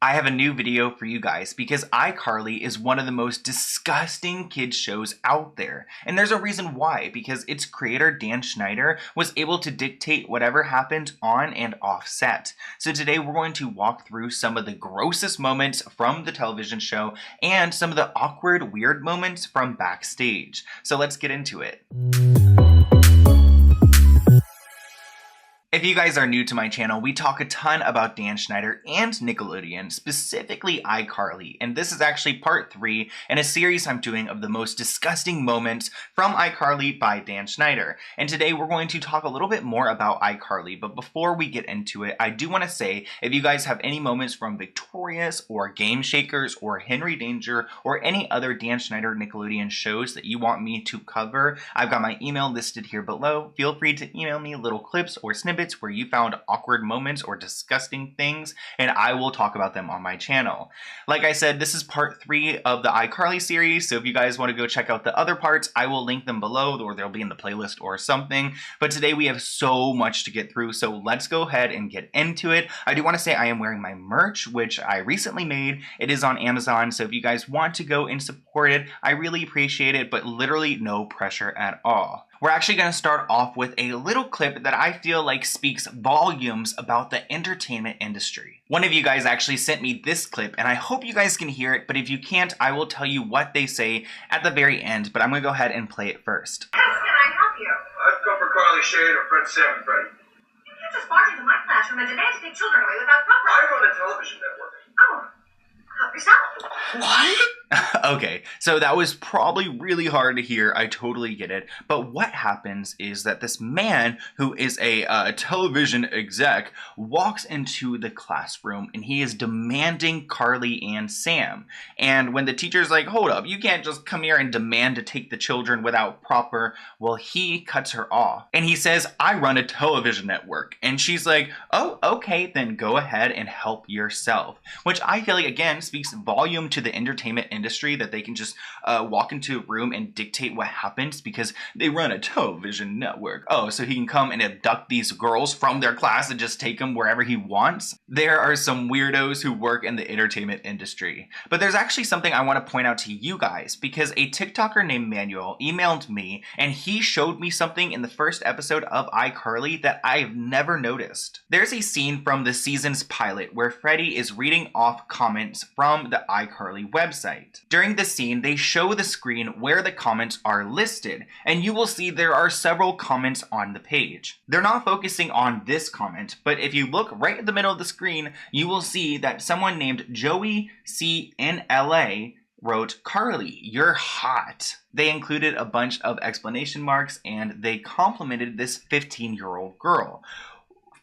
I have a new video for you guys because iCarly is one of the most disgusting kids shows out there. And there's a reason why, because its creator Dan Schneider was able to dictate whatever happened on and off set. So today we're going to walk through some of the grossest moments from the television show and some of the awkward, weird moments from backstage. So let's get into it. If you guys are new to my channel, we talk a ton about Dan Schneider and Nickelodeon, specifically iCarly, and this is actually part 3 in a series I'm doing of the most disgusting moments from iCarly by Dan Schneider. And today we're going to talk a little bit more about iCarly, but before we get into it, I do want to say if you guys have any moments from Victorious or Game Shakers or Henry Danger or any other Dan Schneider Nickelodeon shows that you want me to cover, I've got my email listed here below. Feel free to email me little clips or snippets where you found awkward moments or disgusting things, and I will talk about them on my channel. Like I said, this is part 3 of the iCarly series, so if you guys want to go check out the other parts, I will link them below, or they'll be in the playlist or something. But today we have so much to get through, so let's go ahead and get into it. I do want to say I am wearing my merch, which I recently made. It is on Amazon, so if you guys want to go and support it, I really appreciate it, but literally no pressure at all. We're actually going to start off with a little clip that I feel like speaks volumes about the entertainment industry. One of you guys actually sent me this clip, and I hope you guys can hear it, but if you can't, I will tell you what they say at the very end, but I'm going to go ahead and play it first. Yes, can I help you? I've come for Carly Shade or Fred Sam and Freddy. You can't just barge into my classroom and demand to take children away without proper... I run a television network. Oh, help yourself. What? Okay, so that was probably really hard to hear. I totally get it. But what happens is that this man who is a television exec walks into the classroom and he is demanding Carly and Sam. And when the teacher's like, hold up, you can't just come here and demand to take the children without proper, well, he cuts her off. And he says, I run a television network. And she's like, oh, okay, then go ahead and help yourself. Which I feel like, again, speaks volume to the entertainment industry that they can just walk into a room and dictate what happens because they run a television network. Oh, so he can come and abduct these girls from their class and just take them wherever he wants? There are some weirdos who work in the entertainment industry. But there's actually something I want to point out to you guys because a TikToker named Manuel emailed me and he showed me something in the first episode of iCarly that I've never noticed. There's a scene from the season's pilot where Freddie is reading off comments from the iCarly website. During the scene, they show the screen where the comments are listed, and you will see there are several comments on the page. They're not focusing on this comment, but if you look right in the middle of the screen, you will see that someone named Joey C in LA wrote, Carly, you're hot. They included a bunch of exclamation marks, and they complimented this 15-year-old girl.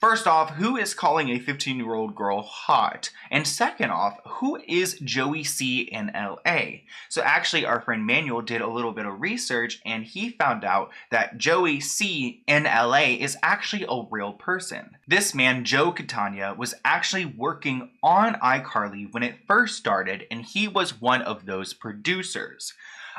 First off, who is calling a 15-year-old girl hot? And second off, who is Joey C in LA? So actually, our friend Manuel did a little bit of research and he found out that Joey C in LA is actually a real person. This man, Joe Catania, was actually working on iCarly when it first started, and he was one of those producers.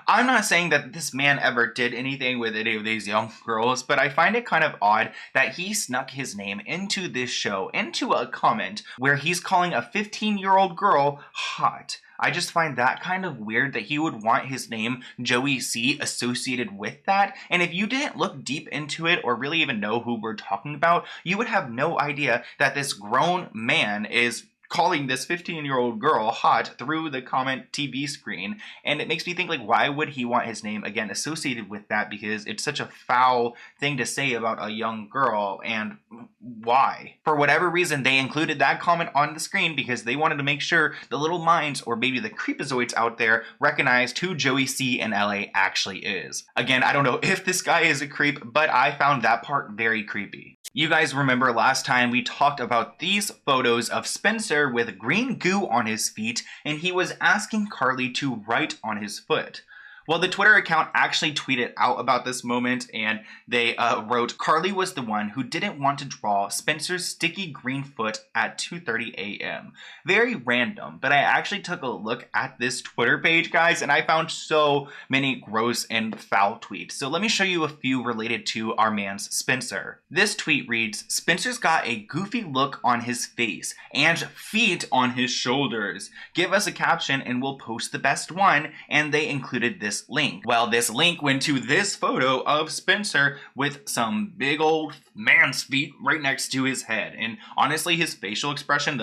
I'm not saying that this man ever did anything with any of these young girls, but I find it kind of odd that he snuck his name into this show, into a comment where he's calling a 15-year-old girl hot. I just find that kind of weird that he would want his name, Joey C, associated with that. And if you didn't look deep into it or really even know who we're talking about, you would have no idea that this grown man is calling this 15-year-old girl hot through the comment TV screen. And it makes me think, like, why would he want his name, again, associated with that? Because it's such a foul thing to say about a young girl, and why? For whatever reason, they included that comment on the screen because they wanted to make sure the little minds, or maybe the creepazoids out there, recognized who Joey C in LA actually is. Again, I don't know if this guy is a creep, but I found that part very creepy. You guys remember last time we talked about these photos of Spencer with green goo on his feet, and he was asking Carly to write on his foot. Well, the Twitter account actually tweeted out about this moment, and they wrote, Carly was the one who didn't want to draw Spencer's sticky green foot at 2:30 a.m. Very random, but I actually took a look at this Twitter page, guys, and I found so many gross and foul tweets. So let me show you a few related to our man's Spencer. This tweet reads, Spencer's got a goofy look on his face and feet on his shoulders. Give us a caption and we'll post the best one. And they included this link. Well, this link went to this photo of Spencer with some big old man's feet right next to his head. And honestly, his facial expression,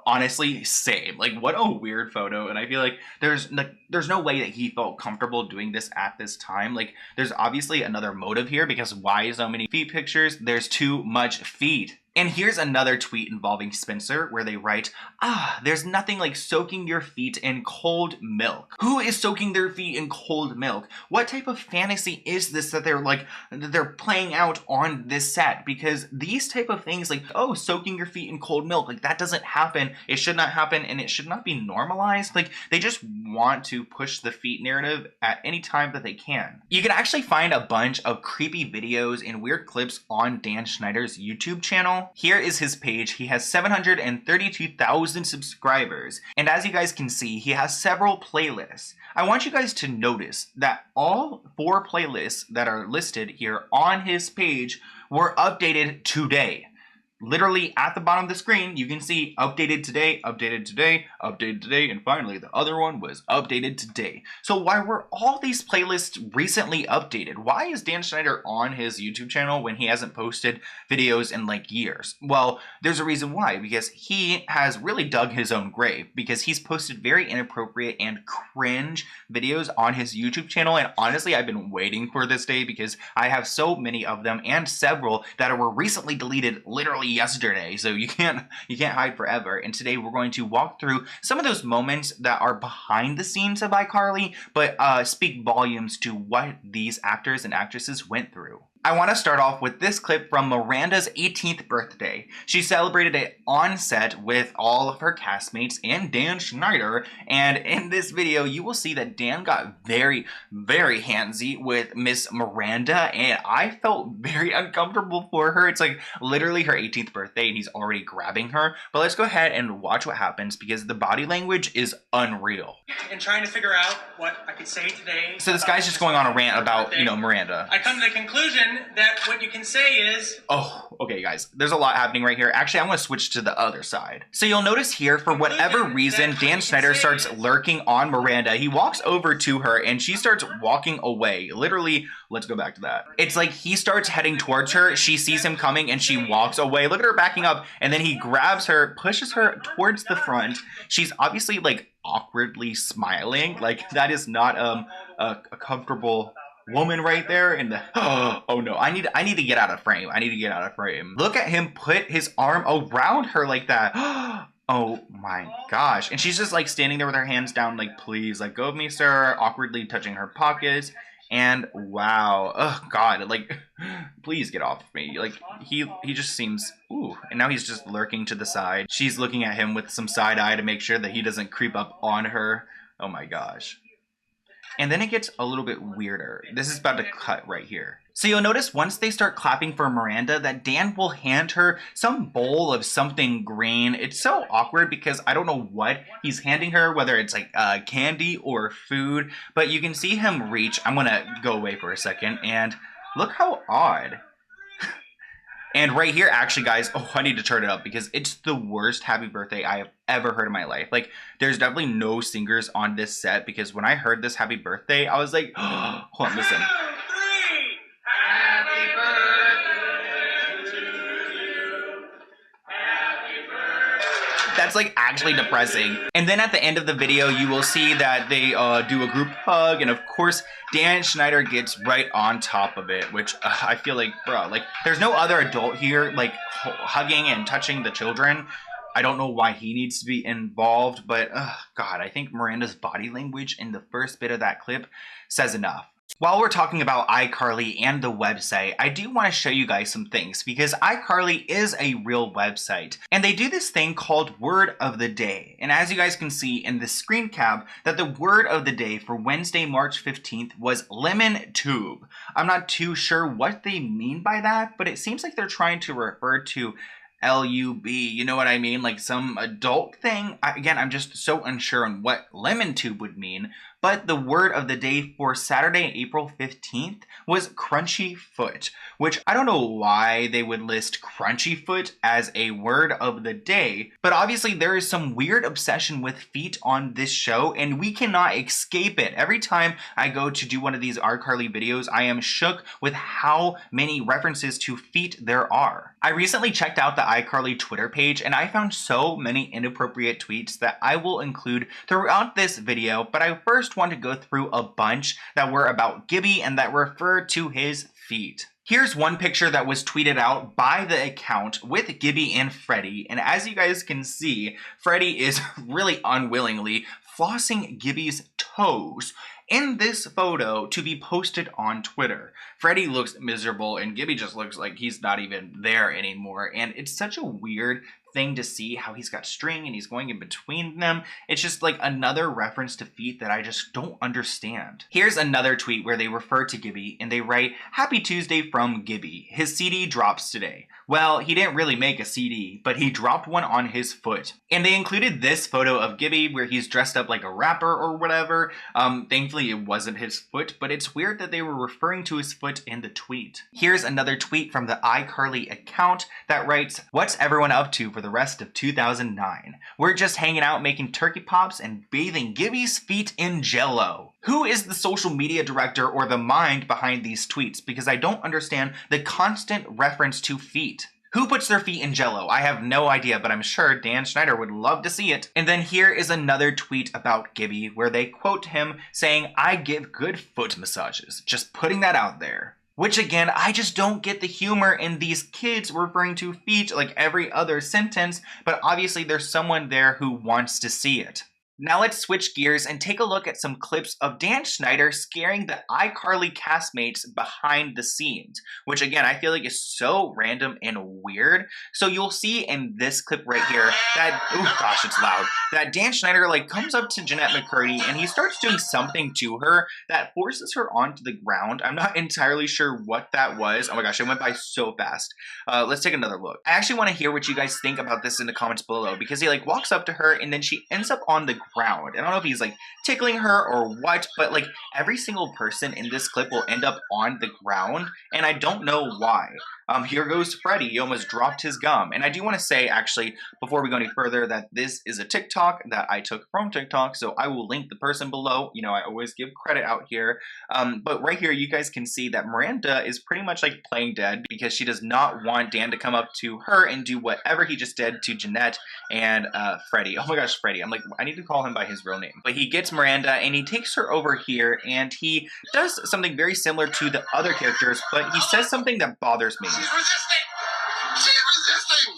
honestly, same. Like, what a weird photo. And I feel like there's no way that he felt comfortable doing this at this time. Like, there's obviously another motive here, because why so many feet pictures? There's too much feet. And here's another tweet involving Spencer where they write, there's nothing like soaking your feet in cold milk. Who is soaking their feet in cold milk? What type of fantasy is this that they're playing out on this set? Because these type of things like, soaking your feet in cold milk, like that doesn't happen. It should not happen, and it should not be normalized. Like, they just want to push the feet narrative at any time that they can. You can actually find a bunch of creepy videos and weird clips on Dan Schneider's YouTube channel. Here is his page. He has 732,000 subscribers. And as you guys can see, he has several playlists. I want you guys to notice that all 4 playlists that are listed here on his page were updated today. Literally at the bottom of the screen, you can see updated today, updated today, updated today, and finally the other one was updated today. So why were all these playlists recently updated? Why is Dan Schneider on his YouTube channel when he hasn't posted videos in like years? Well, there's a reason why, because he has really dug his own grave, because he's posted very inappropriate and cringe videos on his YouTube channel, and honestly, I've been waiting for this day because I have so many of them, and several that were recently deleted literally yesterday, so you can't hide forever. And today we're going to walk through some of those moments that are behind the scenes of iCarly, but speak volumes to what these actors and actresses went through. I want to start off with this clip from Miranda's 18th birthday. She celebrated it on set with all of her castmates and Dan Schneider, and in this video you will see that Dan got very, very handsy with Miss Miranda, and I felt very uncomfortable for her. It's like literally her 18th birthday and he's already grabbing her. But let's go ahead and watch what happens, because the body language is unreal. And trying to figure out what I could say today. So this guy's just going on a rant about, Miranda. I come to the conclusion that what you can say is... Oh, okay, guys. There's a lot happening right here. Actually, I'm going to switch to the other side. So you'll notice here, for whatever reason, Dan Schneider starts lurking on Miranda. He walks over to her, and she starts walking away. Literally, let's go back to that. It's like he starts heading towards her. She sees him coming, and she walks away. Look at her backing up, and then he grabs her, pushes her towards the front. She's obviously, like, awkwardly smiling. Like, that is not a comfortable woman right there. And oh no, I need to get out of frame. I need to get out of frame. Look at him put his arm around her like that. Oh my gosh. And she's just like standing there with her hands down, like, please let go of me, sir, awkwardly touching her pockets. And wow, oh god, like, please get off of me. Like, he just seems, ooh, and now he's just lurking to the side. She's looking at him with some side eye to make sure that he doesn't creep up on her. Oh my gosh. And then it gets a little bit weirder. This is about to cut right here. So you'll notice once they start clapping for Miranda that Dan will hand her some bowl of something green. It's so awkward because I don't know what he's handing her, whether it's like candy or food, but you can see him reach. I'm gonna go away for a second, and look how odd. And right here, actually, guys, I need to turn it up because it's the worst happy birthday I have ever heard in my life. Like, there's definitely no singers on this set, because when I heard this happy birthday, I was like, hold on, listen. Happy birthday to you. Happy birthday. That's like actually depressing. And then at the end of the video, you will see that they do a group hug, and of course, Dan Schneider gets right on top of it, which I feel like, bro, like, there's no other adult here, like, hugging and touching the children. I don't know why he needs to be involved, but God, I think Miranda's body language in the first bit of that clip says enough. While we're talking about iCarly and the website, I do want to show you guys some things because iCarly is a real website and they do this thing called Word of the Day. And as you guys can see in the screen cap, that the word of the day for Wednesday, March 15th was lemon tube. I'm not too sure what they mean by that, but it seems like they're trying to refer to LUB, you know what I mean? Like some adult thing. Again, I'm just so unsure on what lemon tube would mean. But the word of the day for Saturday, April 15th was crunchy foot, which I don't know why they would list crunchy foot as a word of the day, but obviously there is some weird obsession with feet on this show and we cannot escape it. Every time I go to do one of these iCarly videos, I am shook with how many references to feet there are. I recently checked out the iCarly Twitter page and I found so many inappropriate tweets that I will include throughout this video, but I first want to go through a bunch that were about Gibby and that refer to his feet. Here's one picture that was tweeted out by the account with Gibby and Freddie, and as you guys can see, Freddie is really unwillingly flossing Gibby's toes in this photo to be posted on Twitter. Freddie looks miserable and Gibby just looks like he's not even there anymore, and it's such a weird thing to see how he's got string and he's going in between them. It's just like another reference to feet that I just don't understand. Here's another tweet where they refer to Gibby and they write, "Happy Tuesday from Gibby. His CD drops today." Well, he didn't really make a CD, but he dropped one on his foot. And they included this photo of Gibby where he's dressed up like a rapper or whatever. Thankfully it wasn't his foot, but it's weird that they were referring to his foot in the tweet. Here's another tweet from the iCarly account that writes, "What's everyone up to for the rest of 2009? We're just hanging out making turkey pops and bathing Gibby's feet in jello." Who is the social media director or the mind behind these tweets? Because I don't understand the constant reference to feet. Who puts their feet in jello? I have no idea, but I'm sure Dan Schneider would love to see it. And then here is another tweet about Gibby where they quote him saying, "I give good foot massages." Just putting that out there. Which again, I just don't get the humor in these kids referring to feet like every other sentence, but obviously there's someone there who wants to see it. Now let's switch gears and take a look at some clips of Dan Schneider scaring the iCarly castmates behind the scenes, which again, I feel like is so random and weird. So you'll see in this clip right here that, oh gosh, it's loud, that Dan Schneider like comes up to Jeanette McCurdy and he starts doing something to her that forces her onto the ground. I'm not entirely sure what that was. Oh my gosh, it went by so fast. Let's take another look. I actually want to hear what you guys think about this in the comments below because he like walks up to her and then she ends up on the ground. I don't know if he's like tickling her or what, but like every single person in this clip will end up on the ground and I don't know why. Here goes Freddie. He almost dropped his gum. And I do want to say, actually, before we go any further, that this is a TikTok that I took from TikTok, so I will link the person below. You know, I always give credit out here. But right here, you guys can see that Miranda is pretty much like playing dead because she does not want Dan to come up to her and do whatever he just did to Jeanette and Freddie. Oh my gosh, Freddie. I'm like, I need to call him by his real name. But he gets Miranda and he takes her over here and he does something very similar to the other characters, but he says something that bothers me. She's resisting! She's resisting!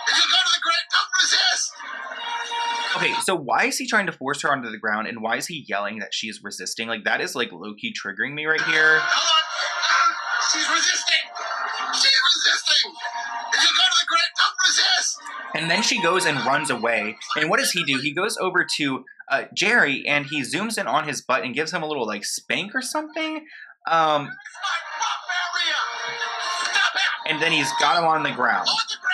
If you go to the ground, don't resist! Okay, so why is he trying to force her onto the ground and why is he yelling that she is resisting? Like, that is like low-key triggering me right here. Hold on! She's resisting! She's resisting! If you go to the ground, don't resist! And then she goes and runs away. And what does he do? He goes over to Jerry and he zooms in on his butt and gives him a little like spank or something. That's my buff area! Stop it! And then he's got him on the ground. On the ground!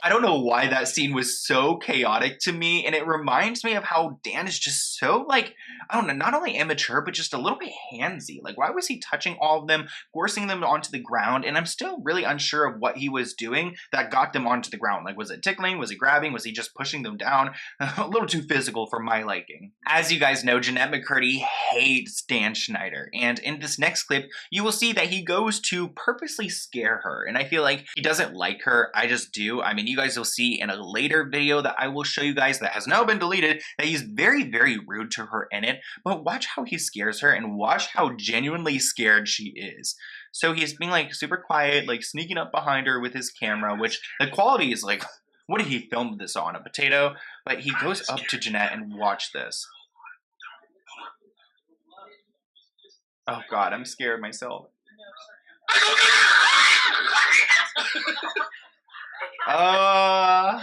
I don't know why that scene was so chaotic to me, and it reminds me of how Dan is just so, like, I don't know, not only immature, but just a little bit handsy. Like, why was he touching all of them, forcing them onto the ground? And I'm still really unsure of what he was doing that got them onto the ground. Like, was it tickling? Was he grabbing? Was he just pushing them down? A little too physical for my liking. As you guys know, Jeanette McCurdy hates Dan Schneider, and in this next clip, you will see that he goes to purposely scare her, and I feel like he doesn't like her. I just do. I mean, you guys will see in a later video that I will show you guys that has now been deleted that he's very, very rude to her in it, but watch how he scares her and watch how genuinely scared she is. So he's being like super quiet, like sneaking up behind her with his camera, which the quality is like, what did he film this on, a potato? But he goes up to Jeanette and watch this. Oh God, I'm scared myself.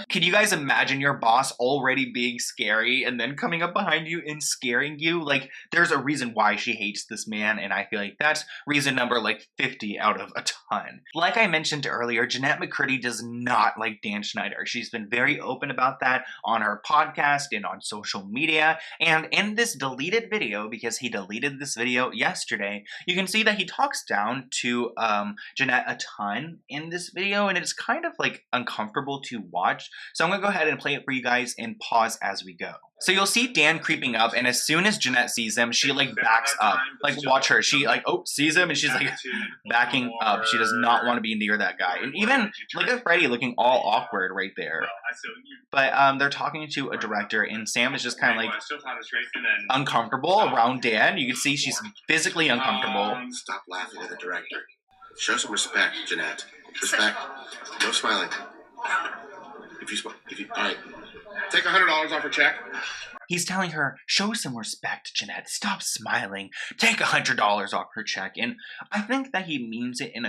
Can you guys imagine your boss already being scary and then coming up behind you and scaring you? Like, there's a reason why she hates this man, and I feel like that's reason number like 50 out of a ton. Like I mentioned earlier, Jeanette McCurdy does not like Dan Schneider. She's been very open about that on her podcast and on social media. And in this deleted video, because he deleted this video yesterday, you can see that he talks down to Jeanette a ton in this video, and it's kind of like uncomfortable to watch. So I'm gonna go ahead and play it for you guys and pause as we go. So you'll see Dan creeping up, and as soon as Jeanette sees him, she like backs up. Like, watch her. She like, oh, sees him, and she's like backing up. She does not want to be near that guy. And even look at Freddie looking all awkward right there. But they're talking to a director, and Sam is just kind of like uncomfortable around Dan. You can see she's physically uncomfortable. Stop laughing at the director. Show some respect, Jeanette. Respect. No smiling. All right. Take $100 off her check. He's telling her, show some respect, Jeanette. Stop smiling. Take $100 off her check. And I think that he means it in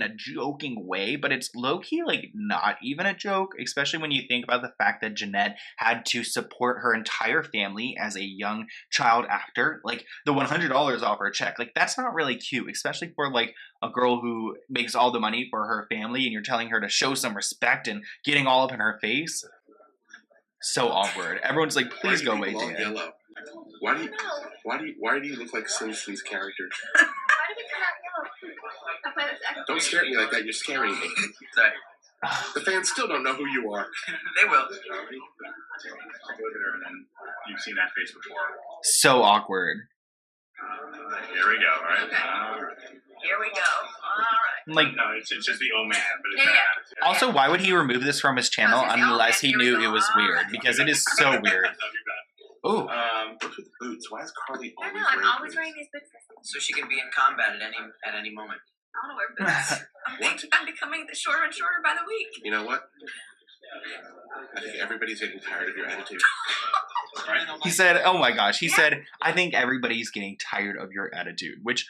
a joking way, but it's low-key like not even a joke, especially when you think about the fact that Jeanette had to support her entire family as a young child actor. Like, the $100 off her check, like, that's not really cute, especially for like a girl who makes all the money for her family, and you're telling her to show some respect and getting all up in her face. So awkward. Everyone's like, please go away, Dan. Yellow. Why do you look like Simpsons characters? Why did we come out yellow? Don't stare at me like that. You're scaring me. The fans still don't know who you are. They will. Take a look at her, and then you've seen that face before. So awkward. Here we go. All right. Okay. All right. Here we go. All right. Like, No, it's just the oh man, but it's Yeah, bad. also, why would he remove this from his channel unless he knew it was weird? Because it is so weird. Ooh. What's with the boots? Why is Carly I always know, I'm wearing always boots? wearing these boots. So she can be in combat at any moment. I want to wear boots. I'm becoming shorter and shorter by the week. You know what? I think everybody's getting tired of your attitude. He said, oh my gosh, he said, I think everybody's getting tired of your attitude, which,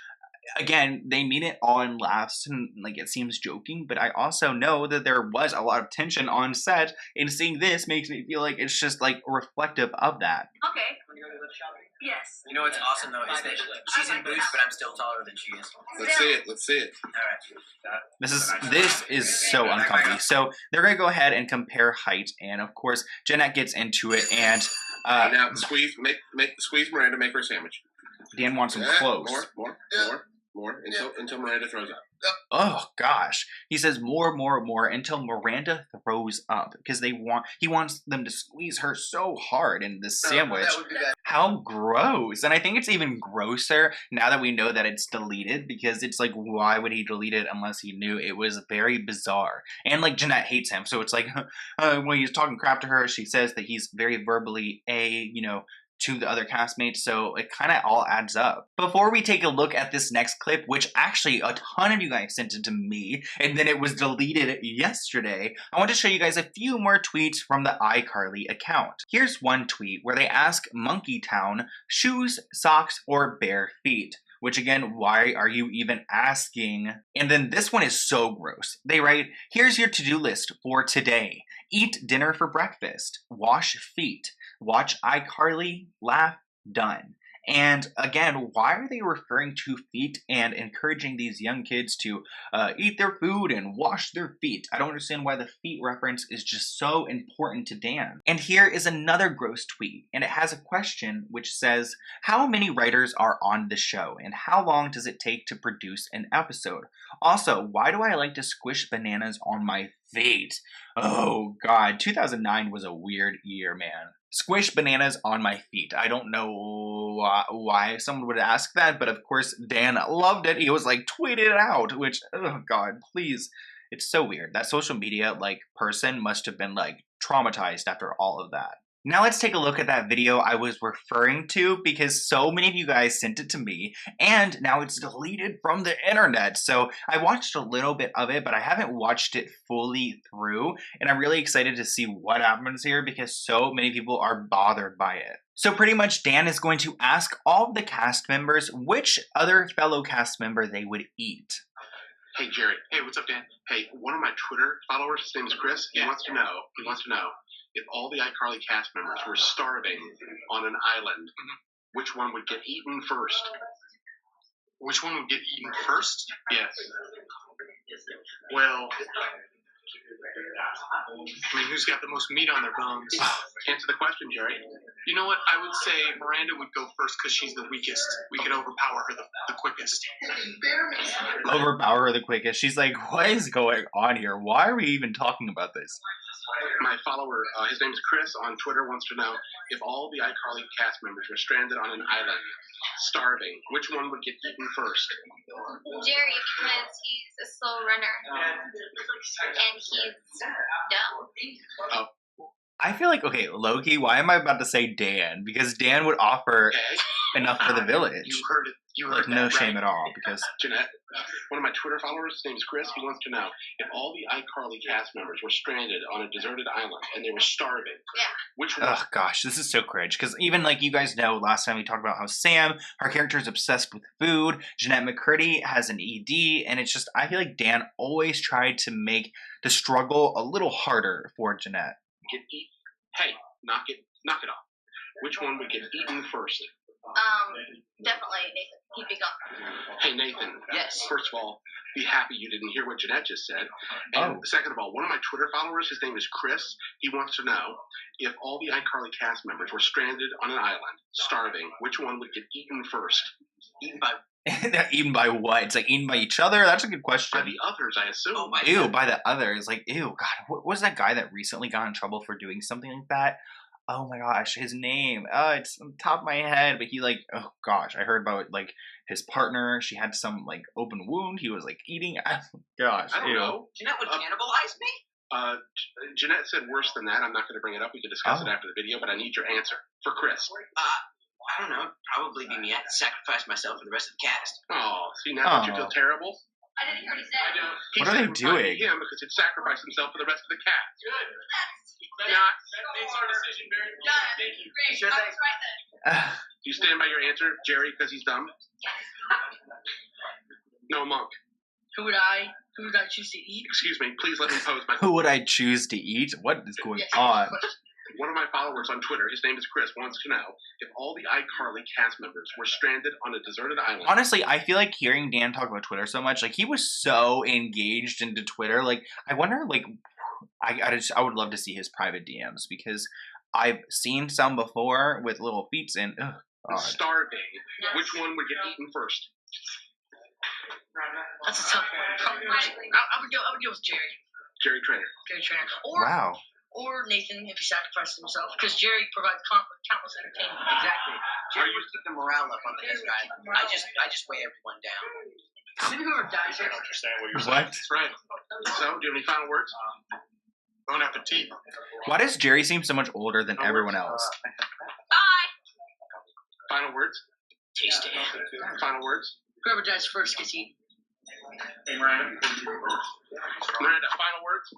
again, they mean it all in laughs and like it seems joking, but I also know that there was a lot of tension on set, and seeing this makes me feel like it's just like reflective of that. Okay. Yes. You know what's awesome though is that she's in boots, but I'm still taller than she is. Let's see it. Let's see it. All right. This is so uncomfortable. So they're gonna go ahead and compare height, and of course Jeanette gets into it, and Now squeeze Miranda, make her a sandwich. Dan wants him close. More until Miranda throws up. Oh gosh, he says more until Miranda throws up, because he wants them to squeeze her so hard in this sandwich. How gross. And I think it's even grosser now that we know that it's deleted, because it's like, why would he delete it unless he knew? It was very bizarre. And like, Jeanette hates him, so it's like when he's talking crap to her, she says that he's very verbally to the other castmates, so it kind of all adds up. Before we take a look at this next clip, which actually a ton of you guys sent it to me, and then it was deleted yesterday, I want to show you guys a few more tweets from the iCarly account. Here's one tweet where they ask Monkey Town, shoes, socks, or bare feet? Which again, why are you even asking? And then this one is so gross. They write, here's your to-do list for today. Eat dinner for breakfast. Wash feet. Watch iCarly. Laugh. Done. And again, why are they referring to feet and encouraging these young kids to eat their food and wash their feet? I don't understand why the feet reference is just so important to Dan. And here is another gross tweet, and it has a question which says, how many writers are on the show, and how long does it take to produce an episode? Also, why do I like to squish bananas on my feet? Oh god, 2009 was a weird year, man. Squish bananas on my feet. I don't know why someone would ask that, but of course Dan loved it. He was like, tweet it out, which, oh god, please. It's so weird. That social media, like, person must have been, like, traumatized after all of that. Now let's take a look at that video I was referring to because so many of you guys sent it to me and now it's deleted from the internet. So I watched a little bit of it, but I haven't watched it fully through, and I'm really excited to see what happens here because so many people are bothered by it. So pretty much Dan is going to ask all of the cast members which other fellow cast member they would eat. Hey, Jerry. Hey, what's up, Dan? Hey, one of my Twitter followers, his name is Chris. He wants to know if all the iCarly cast members were starving on an island, which one would get eaten first? Which one would get eaten first? Yes. Well, I mean, who's got the most meat on their bones? Answer the question, Jerry. You know what? I would say Miranda would go first because she's the weakest. We could overpower her the quickest. Overpower her the quickest. She's like, what is going on here? Why are we even talking about this? My follower, his name is Chris on Twitter, wants to know if all the iCarly cast members were stranded on an island, starving, which one would get eaten first? Jerry, because he's a slow runner and he's dumb. I feel like, okay, Loki, why am I about to say Dan? Because Dan would offer enough for the village. You heard it. You heard Like, no that, shame right? at all, because... Jeanette, one of my Twitter followers, his name is Chris, he wants to know if all the iCarly cast members were stranded on a deserted island and they were starving. Yeah. Which one? Oh gosh, this is so cringe. Because even like you guys know, last time we talked about how Sam, her character is obsessed with food. Jeanette McCurdy has an ED, and it's just I feel like Dan always tried to make the struggle a little harder for Jeanette. Get eat. Hey, knock it off. Which one would get eaten first? Definitely Nathan. He'd be gone. Hey, Nathan. Yes. First of all, be happy you didn't hear what Jeanette just said. And second of all, one of my Twitter followers, his name is Chris, he wants to know if all the iCarly cast members were stranded on an island, starving, which one would get eaten first? Eaten by Eaten by what? It's like eaten by each other? That's a good question. by the others, I assume. Oh my Ew, by the others. Like, ew, God, what was that guy that recently got in trouble for doing something like that? Oh my gosh, his name. It's on the top of my head, but he like, oh gosh, I heard about like his partner. She had some like open wound. He was like eating. Gosh, I don't ew. know. Jeanette would cannibalize me? Jeanette said worse than that. I'm not going to bring it up. We can discuss it after the video, but I need your answer for Chris. I don't know. Probably be me. I had to sacrifice myself for the rest of the cast. Oh, see, now don't you feel terrible? I didn't hear what he said. He What are said they it would doing? be him because he'd sacrifice himself for the rest of the cast. Good. Not. That makes our decision very clear. Thank you. Great. Sure I thing. was right then. Do you stand by your answer, Jerry, because he's dumb? No, Monk. Who would I choose to eat? Excuse me. Please let me pose my. Who would I choose to eat? What is going Yes, on? One of my followers on Twitter, his name is Chris, wants to know if all the iCarly cast members were stranded on a deserted island. Honestly, I feel like hearing Dan talk about Twitter so much, like he was so engaged into Twitter. Like, I wonder, like, I would love to see his private DMs because I've seen some before with little feats and God. Starving. Which one would get eaten first? That's a tough one. I would go with Jerry. Jerry Trainer. Jerry Trainer. Wow. Or Nathan if he sacrificed himself, because Jerry provides countless entertainment. Exactly. Jerry would keep the morale up on the desert island. I just weigh everyone down. Maybe whoever dies I here. don't understand what you're What? That's right. So, do you have any final words? Bon appetit. Why does Jerry seem so much older than everyone else? Bye. Final words? Tasty. Final words? Whoever dies first gets eaten. Hey, Miranda. Miranda, final words?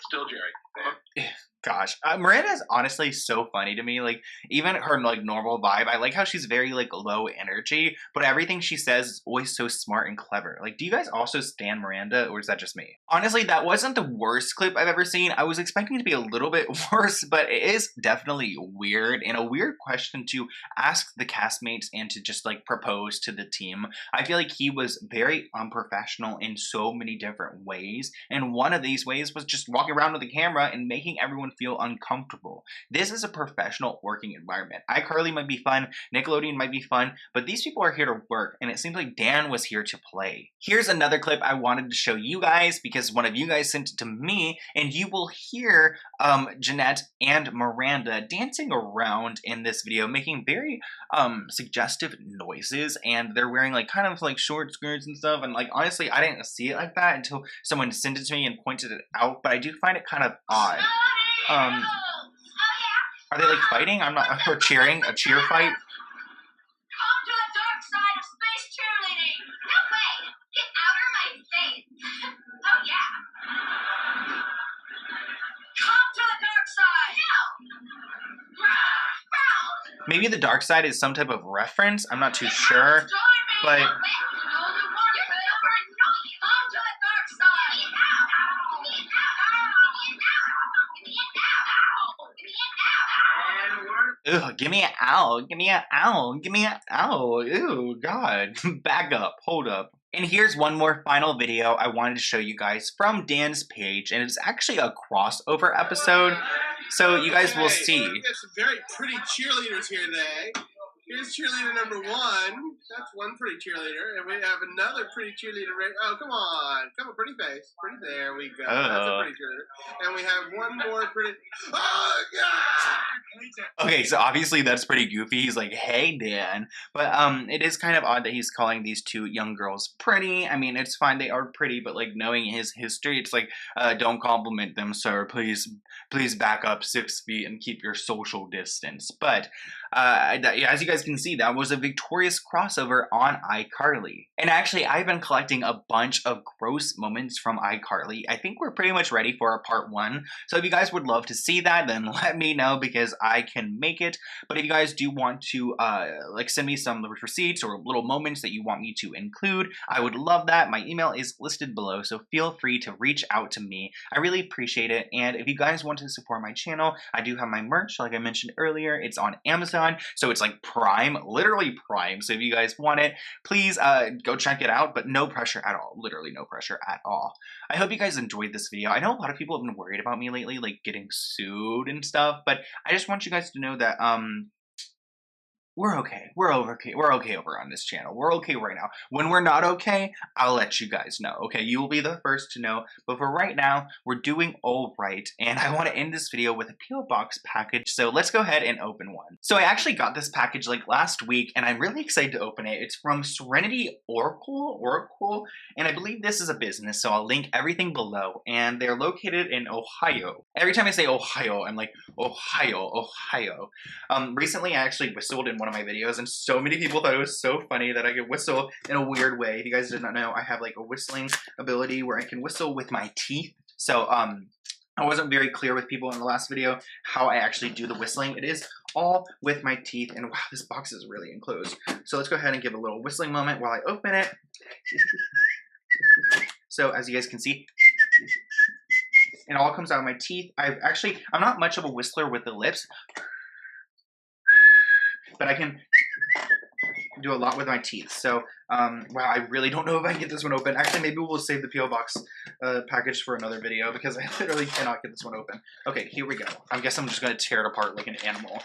Still Jerry. Gosh, Miranda is honestly so funny to me. Like, even her like normal vibe, I like how she's very like low energy, but everything she says is always so smart and clever. Like, do you guys also stan Miranda, or is that just me? Honestly, that wasn't the worst clip I've ever seen. I was expecting it to be a little bit worse, but it is definitely weird and a weird question to ask the castmates and to just like propose to the team. I feel like he was very unprofessional in so many different ways, and one of these ways was just walking around with the camera and making everyone feel uncomfortable. This is a professional working environment. iCarly might be fun, Nickelodeon might be fun, but these people are here to work, and it seems like Dan was here to play. Here's another clip I wanted to show you guys because one of you guys sent it to me, and you will hear Jeanette and Miranda dancing around in this video, making very suggestive noises, and they're wearing like kind of like short skirts and stuff, and like honestly I didn't see it like that until someone sent it to me and pointed it out, but I do find it kind of odd. Oh yeah. Are they like fighting? I'm not. Or cheering? A cheer fight? Come to the dark side of space cheerleading. No way! Get out of my face! Oh yeah! Come to the dark side. No! Maybe the dark side is some type of reference. I'm not too sure. Join me. But No way! You only want to over annoying! Come to the dark side. Get out! Get out! Get out! Get out! ugh, give me an owl. Give me an owl. Give me an owl. Ew, God. Back up. Hold up. And here's one more final video I wanted to show you guys from Dan's page, and it's actually a crossover episode, so you guys will see. We got some very pretty cheerleaders here today. Here's cheerleader number 1. That's one pretty cheerleader. And we have another pretty cheerleader. Oh, come on. Come on, pretty face. Pretty, there we go. That's a pretty cheerleader. And we have one more pretty... Oh, God! Okay, so obviously that's pretty goofy. He's like, hey, Dan. But it is kind of odd that he's calling these two young girls pretty. I mean, it's fine. They are pretty, but like knowing his history, it's like, don't compliment them, sir. Please back up 6 feet and keep your social distance. But as you guys can see, that was a victorious crossover on iCarly. And actually, I've been collecting a bunch of gross moments from iCarly. I think we're pretty much ready for a part 1. So if you guys would love to see that, then let me know because I can make it. But if you guys do want to like send me some receipts or little moments that you want me to include, I would love that. My email is listed below, so feel free to reach out to me. I really appreciate it. And if you guys want to support my channel, I do have my merch, like I mentioned earlier. It's on Amazon, so it's like Prime, literally Prime. So if you guys want it, please go check it out, but no pressure at all. Literally no pressure at all. I hope you guys enjoyed this video. I know a lot of people have been worried about me lately, like getting sued and stuff, but I just want you guys to know that we're okay. We're okay. We're okay over on this channel. We're okay right now. When we're not okay, I'll let you guys know. Okay, you will be the first to know. But for right now, we're doing all right. And I want to end this video with a P.O. Box package. So let's go ahead and open one. So I actually got this package like last week, and I'm really excited to open it. It's from SerenityOracle, and I believe this is a business. So I'll link everything below. And they're located in Ohio. Every time I say Ohio, I'm like, Ohio, Ohio. Recently, I actually whistled in one of my videos, and so many people thought it was so funny that I could whistle in a weird way. If you guys did not know, I have like a whistling ability where I can whistle with my teeth. So I wasn't very clear with people in the last video how I actually do the whistling. It is all with my teeth, and wow, this box is really enclosed. So let's go ahead and give a little whistling moment while I open it. So as you guys can see, it all comes out of my teeth. I'm not much of a whistler with the lips, but I can do a lot with my teeth. So, wow, I really don't know if I can get this one open. Actually, maybe we'll save the P.O. Box package for another video because I literally cannot get this one open. Okay, here we go. I guess I'm just going to tear it apart like an animal.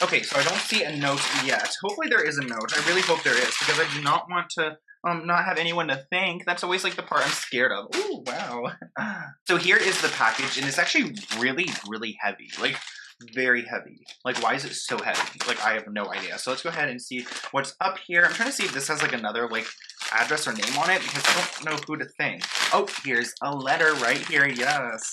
Okay, so I don't see a note yet. Hopefully there is a note. I really hope there is because I do not want to not have anyone to thank. That's always like the part I'm scared of. Ooh, wow. So here is the package, and it's actually really, really heavy. Like, very heavy. Like, why is it so heavy? Like, I have no idea. So let's go ahead and see what's up here. I'm trying to see if this has like another like address or name on it because I don't know who to thank. Oh, here's a letter right here. Yes.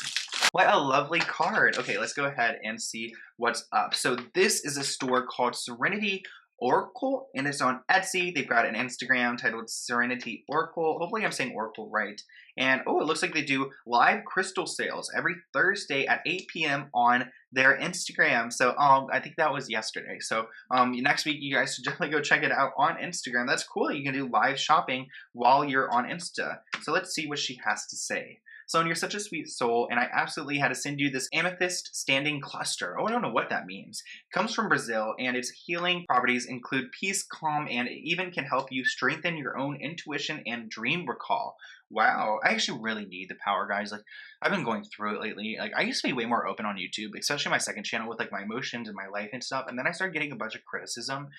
What a lovely card. Okay, let's go ahead and see what's up. So this is a store called SerenityOracle, and it's on Etsy. They've got an Instagram titled SerenityOracle. Hopefully I'm saying Oracle right. And oh, it looks like they do live crystal sales every Thursday at 8 p.m. on their Instagram. So I think that was yesterday. So next week you guys should definitely go check it out on Instagram. That's cool. You can do live shopping while you're on Insta. So let's see what she has to say. Sloan, you're such a sweet soul, and I absolutely had to send you this amethyst standing cluster. Oh, I don't know what that means. It comes from Brazil, and its healing properties include peace, calm, and it even can help you strengthen your own intuition and dream recall. Wow, I actually really need the power, guys. Like, I've been going through it lately. Like, I used to be way more open on YouTube, especially my second channel with like my emotions and my life and stuff. And then I started getting a bunch of criticism,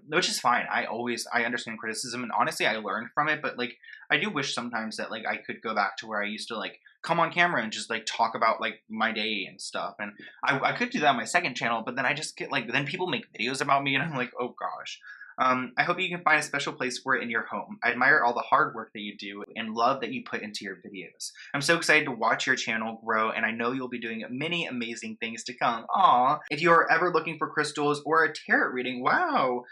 which is fine. I understand criticism, and honestly, I learned from it. But like, I do wish sometimes that like I could go back to where I used to like come on camera and just like talk about like my day and stuff. And I could do that on my second channel, but then I just get like, then people make videos about me, and I'm like, oh gosh. I hope you can find a special place for it in your home. I admire all the hard work that you do and love that you put into your videos. I'm so excited to watch your channel grow, and I know you'll be doing many amazing things to come. Aww. If you are ever looking for crystals or a tarot reading, wow,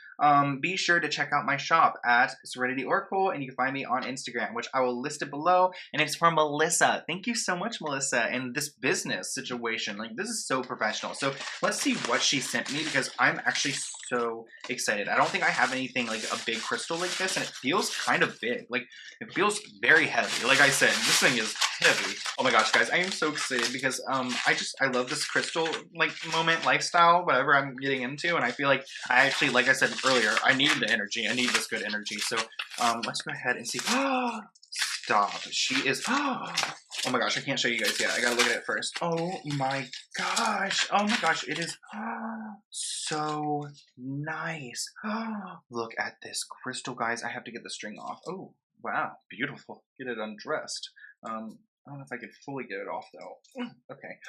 be sure to check out my shop at SerenityOracle, and you can find me on Instagram, which I will list it below, and it's from Melissa. Thank you so much, Melissa, and this business situation, like, this is so professional. So let's see what she sent me, because I'm actually so excited. I don't think I have anything like a big crystal like this, and it feels kind of big. Like, it feels very heavy. Like I said, this thing is heavy. Oh my gosh, guys, I am so excited because I love this crystal like moment lifestyle, whatever I'm getting into, and I feel like I actually, like I said earlier, I need the energy. I need this good energy. So let's go ahead and see. Stop. She is. Oh my gosh, I can't show you guys yet. I gotta look at it first. Oh my gosh. Oh my gosh, it is so nice. Look at this crystal, guys. I have to get the string off. Oh, wow, beautiful. Get it undressed. I don't know if I could fully get it off though. Okay.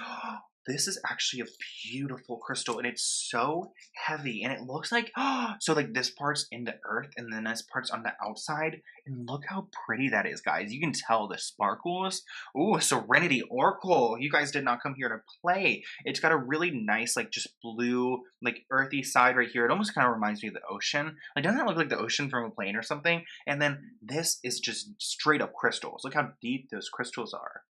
This is actually a beautiful crystal, and it's so heavy, and it looks like, so like this part's in the earth, and then this part's on the outside, and look how pretty that is, guys. You can tell the sparkles. Ooh, SerenityOracle. You guys did not come here to play. It's got a really nice, like, just blue, like, earthy side right here. It almost kind of reminds me of the ocean. Like, doesn't that look like the ocean from a plane or something? And then this is just straight up crystals. Look how deep those crystals are.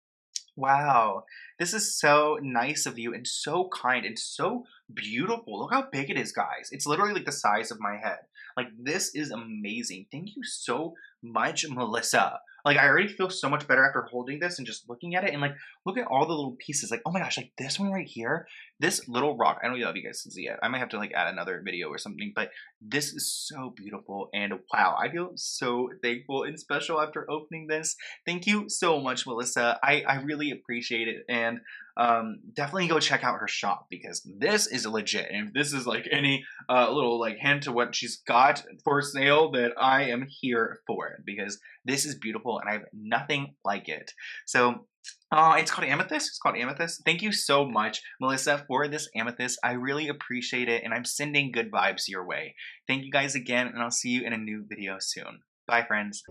Wow, this is so nice of you and so kind and so beautiful. Look how big it is, guys. It's literally like the size of my head. Like, this is amazing. Thank you so much, Melissa. Like, I already feel so much better after holding this and just looking at it. And like, look at all the little pieces. Like, oh my gosh, like this one right here, this little rock. I don't know if you guys can see it. I might have to like add another video or something, but this is so beautiful. And wow, I feel so thankful and special after opening this. Thank you so much, Melissa. I really appreciate it. And definitely go check out her shop, because this is legit. And if this is like any little like hint to what she's got for sale, that I am here for it, because this is beautiful and I have nothing like it. So it's called amethyst. It's called amethyst. Thank you so much, Melissa, for this amethyst. I really appreciate it, and I'm sending good vibes your way. Thank you guys again, and I'll see you in a new video soon. Bye, friends.